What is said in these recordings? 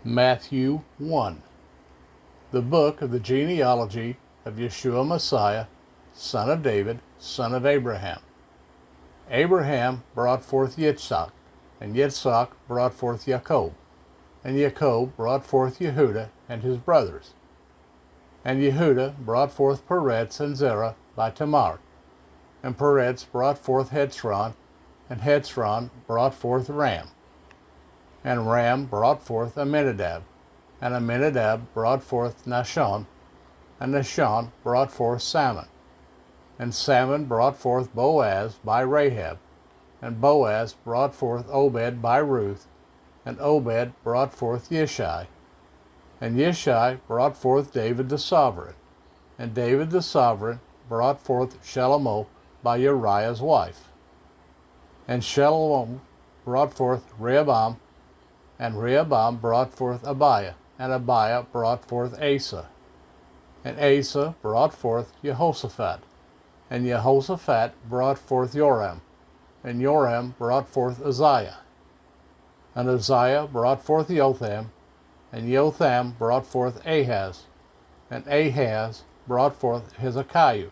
Matthew 1. The book of the genealogy of Yeshua Messiah, son of David, son of Abraham. Abraham brought forth Yitzhak, and Yitzhak brought forth Jacob, and Jacob brought forth Yehuda and his brothers. And Yehuda brought forth Peretz and Zerah by Tamar, and Peretz brought forth Hezron, and Hezron brought forth Ram. And Ram brought forth Amminadab, and Amminadab brought forth Nahshon, and Nahshon brought forth Salmon. And Salmon brought forth Boaz by Rahab, and Boaz brought forth Obed by Ruth, and Obed brought forth Yishai. And Yishai brought forth David the sovereign, and David the sovereign brought forth Shalomo by Uriah's wife. And Shalomo brought forth Rehoboam, and Rehoboam brought forth Abiah, and Abiah brought forth Asa. And Asa brought forth Jehoshaphat, and Jehoshaphat brought forth Joram, and Joram brought forth Uzziah. And Uzziah brought forth Jotham, and Jotham brought forth Ahaz, and Ahaz brought forth Hezekiah.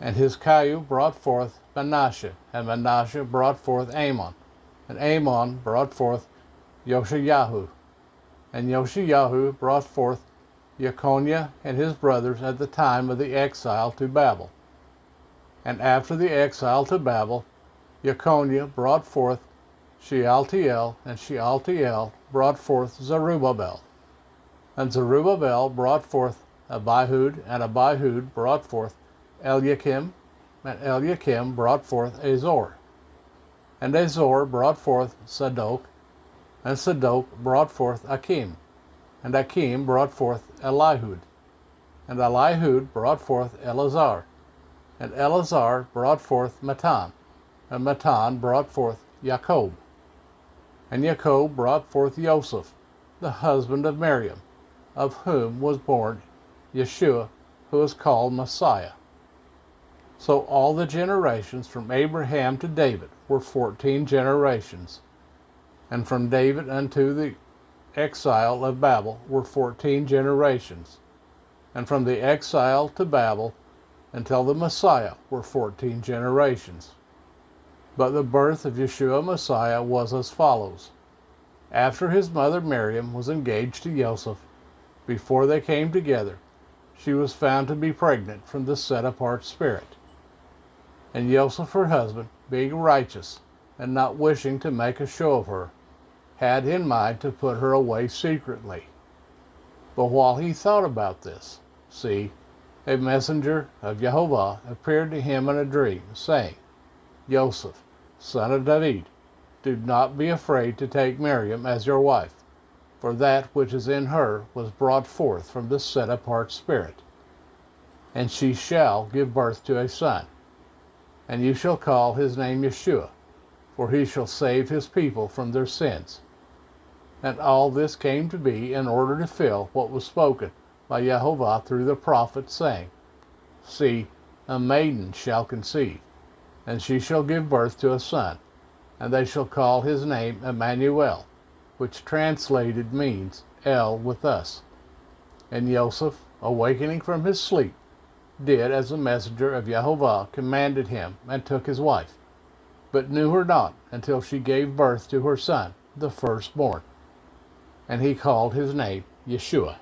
And Hezekiah brought forth Manasseh, and Manasseh brought forth Amon, and Amon brought forth Yoshiyahu, and Yoshiyahu brought forth Jeconiah and his brothers at the time of the exile to Babel. And after the exile to Babel, Jeconiah brought forth Shealtiel, and Shealtiel brought forth Zerubbabel. And Zerubbabel brought forth Abihud, and Abihud brought forth Eliakim, and Eliakim brought forth Azor. And Azor brought forth Sadok, and Sadok brought forth Akim, and Akim brought forth Elihud, and Elihud brought forth Eleazar, and Eleazar brought forth Matan, and Matan brought forth Jacob. And Jacob brought forth Joseph, the husband of Miriam, of whom was born Yeshua, who is called Messiah. So all the generations from Abraham to David were 14 generations, and from David unto the exile of Babel were 14 generations, and from the exile to Babel until the Messiah were 14 generations. But the birth of Yeshua Messiah was as follows. After his mother Miriam was engaged to Joseph, before they came together, she was found to be pregnant from the set-apart spirit. And Joseph, her husband, being righteous, and not wishing to make a show of her, had in mind to put her away secretly. But while he thought about this, see, a messenger of Jehovah appeared to him in a dream, saying, Joseph, son of David, do not be afraid to take Miriam as your wife, for that which is in her was brought forth from the set-apart spirit. And she shall give birth to a son, and you shall call his name Yeshua, for he shall save his people from their sins. And all this came to be in order to fill what was spoken by Jehovah through the prophet, saying, See, a maiden shall conceive, and she shall give birth to a son, and they shall call his name Emmanuel, which translated means El with us. And Joseph, awakening from his sleep, did as the messenger of Jehovah commanded him, and took his wife, but knew her not until she gave birth to her son, the firstborn. And he called his name Yeshua.